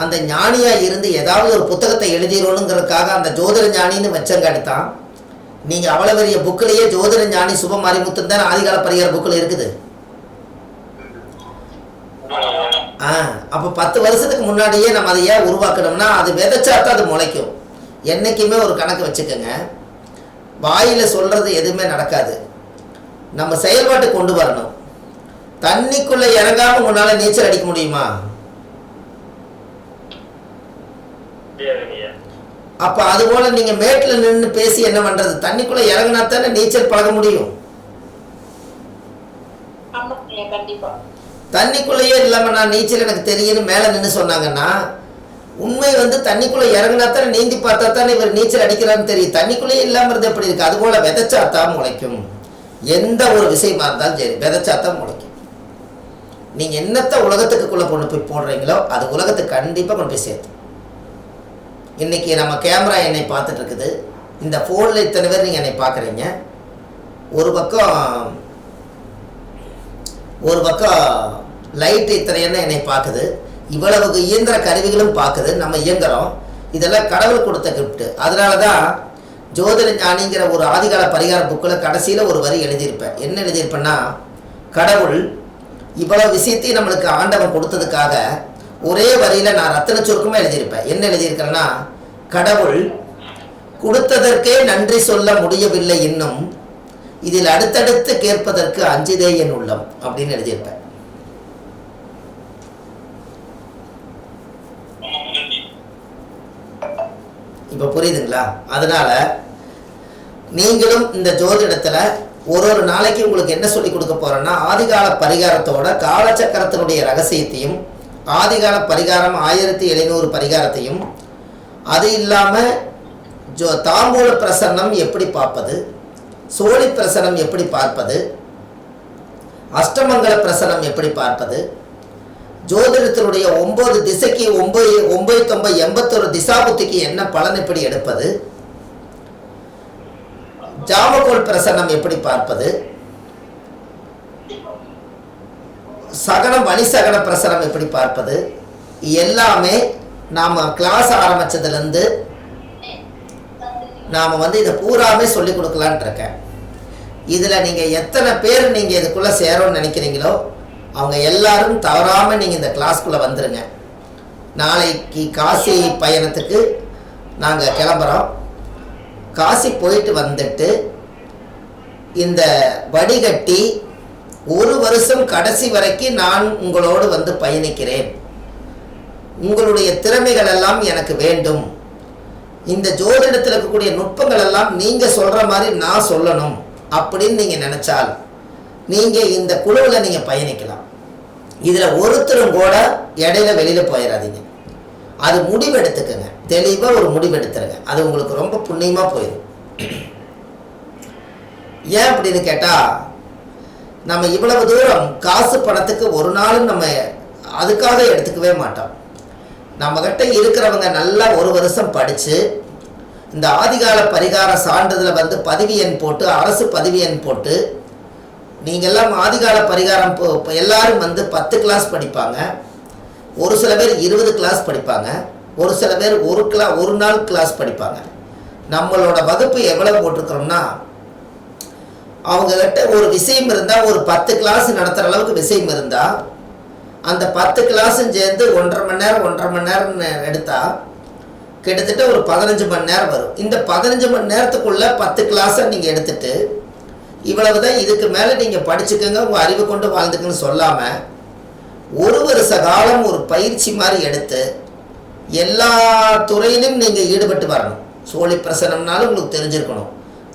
அந்த ஞானியாக இருந்து ஏதாவது ஒரு புத்தகத்தை எழுதிடணுங்கிறதுக்காக அந்த ஜோதிட ஞானின்னு வச்சங்காட்டி தான் நீங்கள் அவ்வளோ பெரிய புக்கிலேயே ஜோதிட ஞானி சுபமாரிமுத்து தான் ஆதிகால பரிகார புக்கில் இருக்குது. அப்போ 10 வருஷத்துக்கு முன்னாடியே நம்ம அதை ஏன் உருவாக்கணும்னா அது விதைச்சாத்தான் அது முளைக்கும். என்றைக்குமே ஒரு கணக்கு வச்சுக்கோங்க, வாயில் சொல்கிறது எதுவுமே நடக்காது, நம்ம செயல்பாட்டு கொண்டு வரணும். தண்ணிக்குள்ளே இறங்காமல் உங்களால் நீச்சல் அடிக்க முடியுமா? அப்போ அதுபோல் நீங்கள் மேட்டில் நின்று பேசி என்ன பண்ணுறது? தண்ணிக்குள்ளே இறங்கினா தானே நீச்சல் பழக முடியும். தண்ணிக்குள்ளேயே இல்லாமல் நான் நீச்சல் எனக்கு தெரியும்னு மேலே நின்று சொன்னாங்கன்னா உண்மை தண்ணிக்குள்ளே இறங்கினா தானே நீந்தி பார்த்தா தானே இவர் நீச்சல் அடிக்கிறான்னு தெரியும். தண்ணிக்குள்ளேயே இல்லாமல் இருந்து எப்படி இருக்குது? அதுபோல் விதைச்சாத்தான் முளைக்கும். எந்த ஒரு விஷயமா இருந்தாலும் சரி விதைச்சாத்தான் முளைக்கும். நீங்கள் என்னத்தை உலகத்துக்குள்ளே கொண்டு போய் போடுறீங்களோ அது உலகத்துக்கு கண்டிப்பாக கொண்டு போய் சேர்த்து. இன்றைக்கி நம்ம கேமரா என்னை பார்த்துட்டு இருக்குது, இந்த ஃபோனில் இத்தனை பேர் நீங்கள் என்னை பார்க்குறீங்க. ஒரு பக்கம் லைட்டு இத்தனை எண்ணெய் என்னை பார்க்குது, இவ்வளவு இயந்திர கருவிகளும் பார்க்குது, நம்ம இயங்குறோம். இதெல்லாம் கடவுள் கொடுத்த கிஃப்ட்டு. அதனால தான் ஜோதிட ஞானிங்கிற ஒரு ஆதிகால பரிகார புக்கில் கடைசியில் ஒரு வரி எழுதியிருப்பேன். என்ன எழுதியிருப்பேன்னா, கடவுள் இவ்வளவு விஷயத்தையும் நம்மளுக்கு ஆண்டவன் கொடுத்ததுக்காக ஒரே வரியில் நான் ரத்தின சுருக்கமாக எழுதியிருப்பேன். என்ன எழுதியிருக்கிறேன்னா, கடவுள் கொடுத்ததற்கே நன்றி சொல்ல முடியவில்லை, இன்னும் இதில் அடுத்தடுத்து கேட்பதற்கு அஞ்சுதே என் உள்ளம் அப்படின்னு எழுதியிருப்பேன். இப்போ புரியுதுங்களா? அதனால நீங்களும் இந்த ஜோதிடத்தில் ஒரு நாளைக்கு உங்களுக்கு என்ன சொல்லி கொடுக்க போகிறேன்னா, ஆதிகால பரிகாரத்தோட காலச்சக்கரத்தினுடைய ரகசியத்தையும், ஆதிகால பரிகாரம் 1700 பரிகாரத்தையும், அது இல்லாமல் தாம்பூல பிரசன்னம் எப்படி பார்ப்பது, சோழி பிரசனம் எப்படி பார்ப்பது, அஷ்டமங்கல பிரசனம் எப்படி பார்ப்பது, ஜோதிடத்தினுடைய 9 திசைக்கு 981 திசாபுத்திக்கு என்ன பலன் எப்படி எடுப்பது, ஜாமகோல் பிரசன்னம் எப்படி பார்ப்பது, சகனம் வணிசகன பிரசனம் எப்படி பார்ப்பது, எல்லாமே நாம் கிளாஸ் ஆரம்பித்ததுலேருந்து நாம் இதை பூராமே சொல்லிக் கொடுக்கலான்ட்டு இருக்கேன். இதில் நீங்கள் எத்தனை பேர் நீங்கள் இதுக்குள்ளே சேரோன்னு நினைக்கிறீங்களோ அவங்க எல்லாரும் தவறாமல் நீங்கள் இந்த கிளாஸ்க்குள்ளே வந்துடுங்க. நாளைக்கு காசி பயணத்துக்கு நாங்கள் கிளம்புறோம். காசி போயிட்டு வந்துட்டு இந்த வடிகட்டி 1 வருஷம் கடைசி வரைக்கும் நான் உங்களோடு பயணிக்கிறேன். உங்களுடைய திறமைகள் எல்லாம் எனக்கு வேண்டும். இந்த ஜோதிடத்தில் இருக்கக்கூடிய நுட்பங்கள் எல்லாம் நீங்கள் சொல்கிற மாதிரி நான் சொல்லணும் அப்படின்னு நீங்கள் நினச்சால் நீங்கள் இந்த குழுவில் நீங்கள் பயணிக்கலாம். இதில் ஒருத்தரும் கூட இடையில வெளியில் போயிடாதீங்க. அது முடிவெடுத்துக்கங்க, தெளிவாக ஒரு முடிவெடுத்துருங்க. அது உங்களுக்கு ரொம்ப புண்ணியமாக போயிடும். ஏன் அப்படின்னு கேட்டால், நம்ம இவ்வளவு தூரம் காசு பணத்துக்கு ஒரு நாளும் நம்ம அதுக்காக எடுத்துக்கவே மாட்டோம். நம்மக்கிட்ட இருக்கிறவங்க நல்லா 1 வருஷம் படித்து இந்த ஆதிகால பரிகார சான்றிதழை பதிவு எண் போட்டு, அரசு பதிவு எண் போட்டு, நீங்கள்லாம் ஆதிகால பரிகாரம் எல்லாரும் 10 கிளாஸ் படிப்பாங்க. ஒரு சில பேர் 20 கிளாஸ் படிப்பாங்க. ஒரு சில பேர் ஒரு நாள் கிளாஸ் படிப்பாங்க. நம்மளோட வகுப்பு எவ்வளோ போட்டிருக்கிறோம்னா, அவங்கக்கிட்ட ஒரு விஷயம் இருந்தால், ஒரு 10 கிளாஸ் நடத்துகிற அளவுக்கு விஷயம் இருந்தால், அந்த 10 கிளாஸும் சேர்ந்து 1.5 மணி நேரம் எடுத்தால் கிட்டத்தட்ட ஒரு 15 மணி நேரம் வரும். இந்த 15 மணி நேரத்துக்குள்ளே 10 கிளாஸை நீங்கள் எடுத்துட்டு, இவ்வளவு தான், இதுக்கு மேலே நீங்கள் படிச்சுக்கோங்க, உங்கள் அறிவு கொண்டு வாழ்ந்துக்குன்னு சொல்லாமல் 1 வருஷ காலம் ஒரு பயிற்சி மாதிரி எடுத்து எல்லா துறையிலும் நீங்கள் ஈடுபட்டு வரணும். சோழி பிரசனம்னாலும் உங்களுக்கு தெரிஞ்சிருக்கணும்,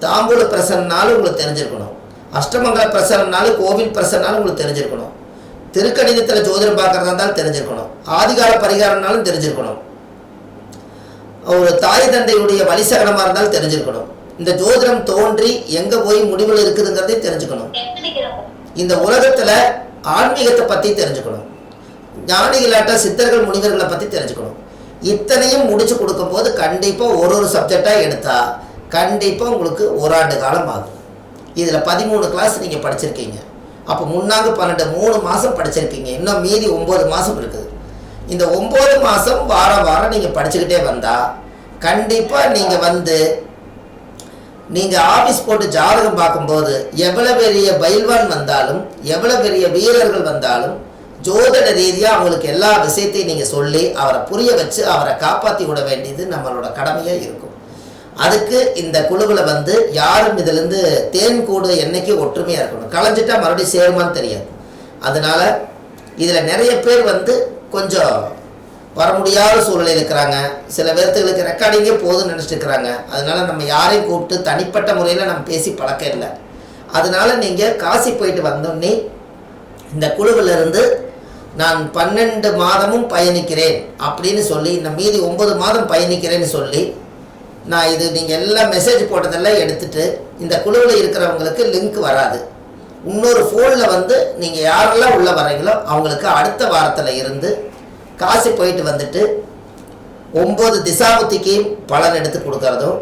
தாம்பூல பிரசனம்னாலும் உங்களுக்கு தெரிஞ்சிருக்கணும், அஷ்டமங்கல பிரசனம்னாலும் கோவில் பிரசனாலும் உங்களுக்கு தெரிஞ்சிருக்கணும், திருக்கணிதத்தில் ஜோதிடம் பார்க்குறதா இருந்தாலும் தெரிஞ்சிருக்கணும், ஆதிகால பரிகாரம்னாலும் தெரிஞ்சிருக்கணும், ஒரு தாய் தந்தையுடைய வழிசகனமாக இருந்தாலும் தெரிஞ்சிருக்கணும், இந்த ஜோதிடம் தோன்றி எங்கே போய் முடிவில் இருக்குதுங்கிறதையும் தெரிஞ்சுக்கணும், இந்த உலகத்தில் ஆன்மீகத்தை பற்றி தெரிஞ்சுக்கணும், ஞானிகளாட்ட சித்தர்கள் முனிவர்களை பற்றி தெரிஞ்சுக்கணும். இத்தனையும் முடிச்சு கொடுக்கும்போது கண்டிப்பாக ஒரு சப்ஜெக்டாக எடுத்தால் கண்டிப்பாக உங்களுக்கு 1 ஆண்டு காலம் ஆகும். இதில் 13 கிளாஸ் நீங்கள் படிச்சிருக்கீங்க. அப்போ 3 3 மாதம் படிச்சிருக்கீங்க. இன்னும் மீதி 9 மாதம் இருக்குது. இந்த 9 மாதம் வாரம் நீங்கள் படிச்சுக்கிட்டே வந்தால் கண்டிப்பாக நீங்கள் நீங்கள் ஆஃபீஸ் போட்டு ஜாதகம் பார்க்கும்போது எவ்வளோ பெரிய பயில்வான் வந்தாலும், எவ்வளோ பெரிய வீரர்கள் வந்தாலும், ஜோதிட ரீதியாக அவங்களுக்கு எல்லா விஷயத்தையும் நீங்கள் சொல்லி அவரை புரிய வச்சு அவரை காப்பாற்றி விட வேண்டியது நம்மளோட கடமையாக இருக்கும். அதுக்கு இந்த குழுவில் யாரும் இதிலேருந்து தேன் கூடு என்னைக்கு ஒற்றுமையாக இருக்கணும். களைஞ்சிட்டா மறுபடியும் சேருமான்னு தெரியாது. அதனால் இதில் நிறைய பேர் கொஞ்சம் வர முடியாத சூழ்நிலையில் இருக்கிறாங்க. சில பேர்த்துகளுக்கு ரெக்கார்டிங்கே போதும்னு நினச்சிட்டு இருக்கிறாங்க. அதனால் நம்ம யாரையும் கூப்பிட்டு தனிப்பட்ட முறையில் நம்ம பேசி பழக்கம் இல்லை. அதனால் நீங்கள் காசி போயிட்டு வந்தோடனே இந்த குழுவிலிருந்து நான் 12 மாதமும் பயணிக்கிறேன் அப்படின்னு சொல்லி, இந்த மீதி 9 மாதம் பயணிக்கிறேன்னு சொல்லி, நான் இது நீங்கள் எல்லாம் மெசேஜ் போட்டதெல்லாம் எடுத்துகிட்டு இந்த குழுவில் இருக்கிறவங்களுக்கு லிங்க் வராது. இன்னொரு ஃபோனில் நீங்கள் யாரெல்லாம் உள்ளே வர்றீங்களோ அவங்களுக்கு அடுத்த வாரத்தில் இருந்து காசி போயிட்டு வந்துட்டு 9 திசாபுத்திக்கு பலன் எடுத்து கொடுக்கறதும்,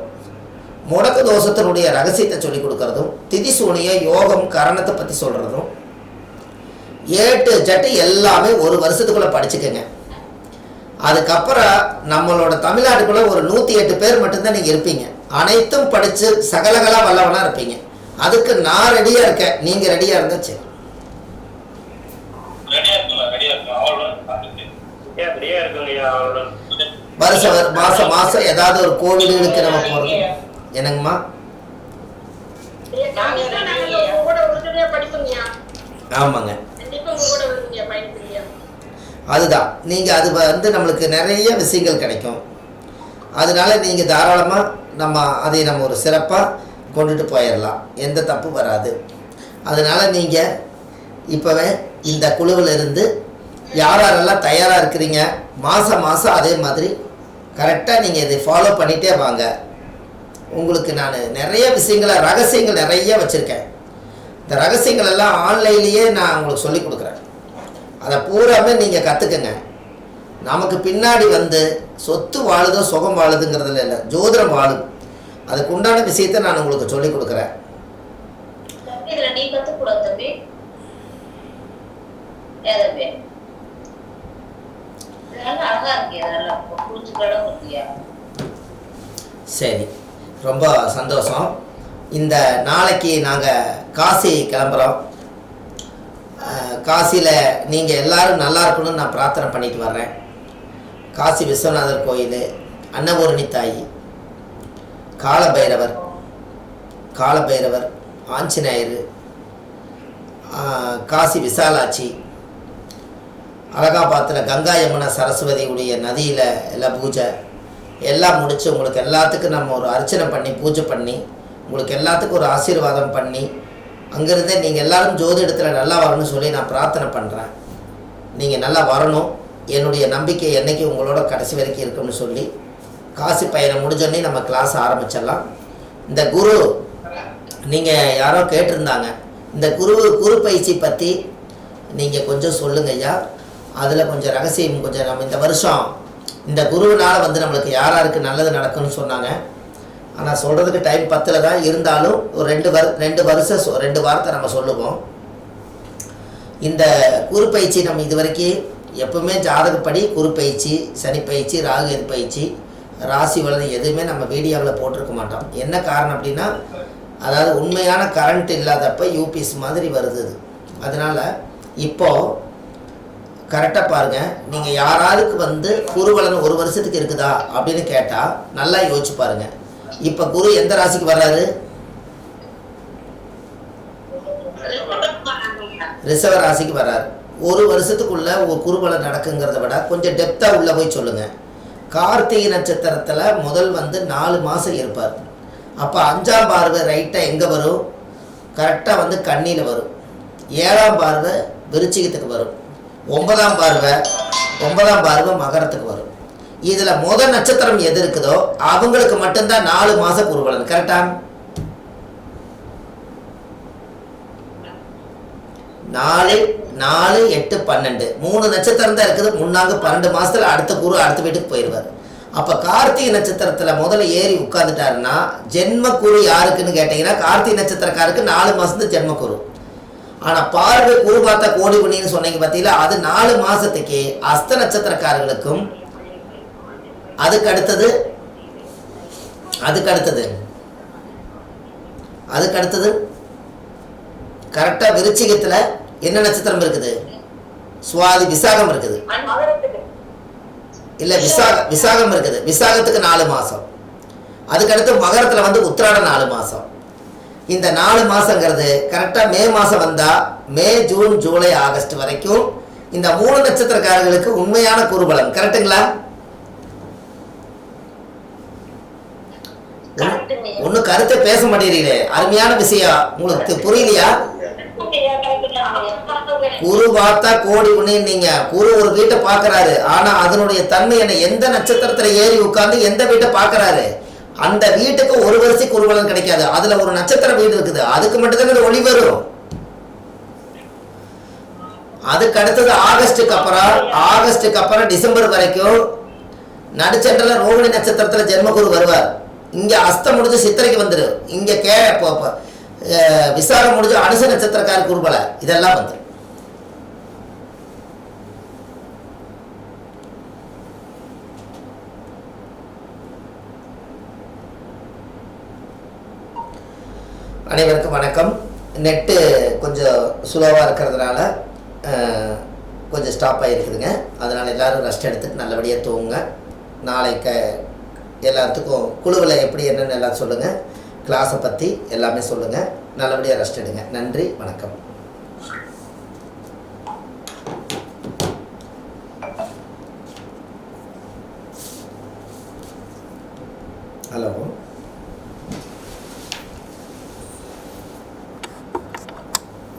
முடக்கு தோஷத்தினுடைய ரகசியத்தை சொல்லி கொடுக்கறதும், திதிசூனிய யோகம் கரணத்தை பற்றி சொல்கிறதும், ஏட்டு ஜட்டு எல்லாமே 1 வருஷத்துக்குள்ளே படிச்சுக்கோங்க. அதுக்கப்புறம் நம்மளோட தமிழ்நாட்டுக்குள்ளே ஒரு 108 பேர் மட்டும்தான் நீங்கள் இருப்பீங்க. அனைத்தும் படித்து சகலகலா வல்லவனாக இருப்பீங்க. அதுக்கு நான் ரெடியாக இருக்கேன். நீங்கள் ரெடியாக இருந்தால் சரி. மாசம் ஏதாவது ஒரு கோவிலுக்கு நம்ம போகிறது. என்னங்கம்மா? ஆமாங்க, அதுதான். நீங்கள் அது நம்மளுக்கு நிறைய விஷயங்கள் கிடைக்கும். அதனால நீங்கள் தாராளமாக அதை நம்ம ஒரு சிறப்பாக கொண்டுட்டு போயிடலாம், எந்த தப்பு வராது. அதனால் நீங்கள் இப்போவே இந்த குழுவில் இருந்து யாரெல்லாம் தயாராக இருக்கிறீங்க, மாதம் அதே மாதிரி கரெக்டாக நீங்கள் இதை ஃபாலோ பண்ணிகிட்டே வாங்க. உங்களுக்கு நான் நிறைய விஷயங்களை ரகசியங்கள் நிறைய வச்சுருக்கேன். இந்த ரகசியங்கள் எல்லாம் ஆன்லைன்லேயே நான் உங்களுக்கு சொல்லி கொடுக்குறேன். அதை பூராமே நீங்கள் கற்றுக்குங்க. நமக்கு பின்னாடி வந்து சொத்து வாழுதோ சுகம் வாழுதுங்கிறதுல இல்லை, ஜோதிடம் வாழும். அதுக்கு உண்டான விஷயத்தை நான் உங்களுக்கு சொல்லி கொடுக்குறேன். நீ கற்றுக்கூடாது தம்பி. சரி, ரொம்ப சந்தோஷம். இந்த நாளைக்கு நாங்கள் காசி கிளம்புறோம். காசியில் நீங்கள் எல்லோரும் நல்லா இருக்கணும்னு நான் பிரார்த்தனை பண்ணிட்டு வர்றேன். காசி விஸ்வநாதர் கோயில், அன்னபூரணி தாய், காலபைரவர், ஆஞ்சநேயர், காசி விசாலாட்சி, அலகாபாத்தில் கங்கா யமுனா சரஸ்வதியுடைய நதியில் எல்லாம் பூஜை எல்லாம் முடித்து உங்களுக்கு எல்லாத்துக்கும் நம்ம ஒரு அர்ச்சனை பண்ணி பூஜை பண்ணி உங்களுக்கு எல்லாத்துக்கும் ஒரு ஆசீர்வாதம் பண்ணி அங்கேருந்தே நீங்கள் எல்லோரும் ஜோதிடத்தில் நல்லா வரணும்னு சொல்லி நான் பிரார்த்தனை பண்ணுறேன். நீங்கள் நல்லா வரணும், என்னுடைய நம்பிக்கை என்றைக்கு உங்களோட கடைசி வரைக்கும் இருக்குன்னு சொல்லி காசி பயணம் முடிஞ்சோடனே நம்ம கிளாஸ் ஆரம்பிச்சிடலாம். இந்த குரு நீங்கள் யாரோ கேட்டிருந்தாங்க, இந்த குரு பயிற்சி பற்றி நீங்கள் கொஞ்சம் சொல்லுங்க ஐயா. அதில் கொஞ்சம் ரகசியம் கொஞ்சம் நம்ம இந்த வருஷம் இந்த குருவினால் வந்து நம்மளுக்கு யாருக்கு நல்லது நடக்கும்னு சொன்னாங்க. ஆனால் சொல்கிறதுக்கு டைம் பத்தில் தான் இருந்தாலும் ஒரு ரெண்டு வாரத்தை நம்ம சொல்லுவோம். இந்த குரு பயிற்சி நம்ம இது வரைக்கும் எப்பவுமே ஜாதகப்படி குரு பயிற்சி, சனி பயிற்சி, ராகு பயிற்சி, ராசி வளர்ந்து எதுவுமே நம்ம வீடியோவில் போட்டிருக்க மாட்டோம். என்ன காரணம் அப்படின்னா, அதாவது உண்மையான கரண்ட் இல்லாதப்ப யூபிஎஸ் மாதிரி வருது. அதனால் இப்போது கரெக்டாக பாருங்கள், நீங்கள் யாராருக்கு வந்து குருவலன் ஒரு வருஷத்துக்கு இருக்குதா அப்படின்னு கேட்டால் நல்லா யோசிச்சு பாருங்கள். இப்போ குரு எந்த ராசிக்கு வர்றாரு? ரிஷப ராசிக்கு வர்றாரு. ஒரு வருஷத்துக்குள்ள ஒரு குருபலன் நடக்குங்கிறத விட கொஞ்சம் டெப்த்தாக உள்ளே போய் சொல்லுங்கள். கார்த்திகை நட்சத்திரத்தில் முதல் வந்து 4 மாதம் இருப்பார். அப்போ 5ஆம் பார்வை ரைட்டாக எங்கே வரும்? கரெக்டாக வந்து கண்ணியில் வரும். 7ஆம் பார்வை விருச்சிகத்துக்கு வரும். 9ஆம் பார்வை மகரத்துக்கு வரும். இதில் முதல் நட்சத்திரம் எது இருக்குதோ அவங்களுக்கு மட்டும்தான் 4 மாதம் குருபலன். கரெக்டா? 4, 8, 12 3 நட்சத்திரம் தான் இருக்குது. முன்னாங்க 12 மாதத்தில் அடுத்த குரு அடுத்த வீட்டுக்கு போயிடுவார். அப்போ கார்த்திகை நட்சத்திரத்தில் முதல்ல ஏறி உட்காந்துட்டாருன்னா ஜென்ம குரு யாருக்குன்னு கேட்டிங்கன்னா கார்த்திகை நட்சத்திரக்காருக்கு 4 மாதத்து ஜென்ம குரு. ஆனால் பார்வை குரு பார்த்தா கோடி புண்ணின்னு சொன்னீங்க பார்த்தீங்களா, அது 4 மாதத்துக்கு அஸ்த நட்சத்திரக்காரர்களுக்கும் அதுக்கு அடுத்தது கரெக்டாக விருச்சிகத்தில் என்ன நட்சத்திரம் இருக்குது? சுவாதி விசாகம் இருக்குது. இல்லை, விசாகம் இருக்குது. விசாகத்துக்கு 4 மாதம். அதுக்கடுத்து மகரத்தில் வந்து உத்திராடம் 4 மாதம். இந்த 4 மாதங்கிறது கரெக்டாக மே மாதம் வந்தால் மே, ஜூன், ஜூலை, ஆகஸ்ட் வரைக்கும் இந்த 3 நட்சத்திரக்காரர்களுக்கு உண்மையான குருபலன். கரெக்டுங்களா? ஒன்றும் கருத்தை பேச மாட்டேறீங்களே. அருமையான விஷயம். உங்களுக்கு புரியலையா? குரு பார்த்தா கோடி ஒண்ணு. நீங்க குரு ஒரு வீட்டை பாக்குறாரு, ஆனா அதனுடைய தன்மை என்ன? எந்த நட்சத்திரத்துல ஏறி உட்கார்ந்து எந்த வீட்டை பாக்குறாரு, அந்த வீட்டுக்கு ஒரு வருஷம் குருபலன் கிடைக்காது. அதுல ஒரு நட்சத்திர வீடு இருக்குது, அதுக்கு மட்டும்தான் ஒளி வரும். அதுக்கு அடுத்தது ஆகஸ்டுக்கு அப்புறம் டிசம்பர் வரைக்கும் நடுச்சண்டல ரோகிணி நட்சத்திரத்துல ஜென்மகுரு வருவார். இங்க அஸ்தம் முடிஞ்சு சித்திரைக்கு வந்துரு. இங்க விசாகம் முடிஞ்சு அனுச நட்சத்திரக்கார குருபல இதெல்லாம் வந்து அனைவருக்கும் வணக்கம். நெட்டு கொஞ்சம் ஸ்லோவாக இருக்கிறதுனால கொஞ்சம் ஸ்டாப் ஆகிருக்குதுங்க. அதனால் எல்லோரும் ரெஸ்ட் எடுத்துட்டு நல்லபடியாக தூங்குங்க. நாளைக்கு எல்லாத்துக்கும் குழுவில் எப்படி என்னென்னு எல்லாம் சொல்லுங்கள். கிளாஸை பற்றி எல்லாமே சொல்லுங்கள். நல்லபடியாக ரெஸ்ட் எடுங்க. நன்றி, வணக்கம்.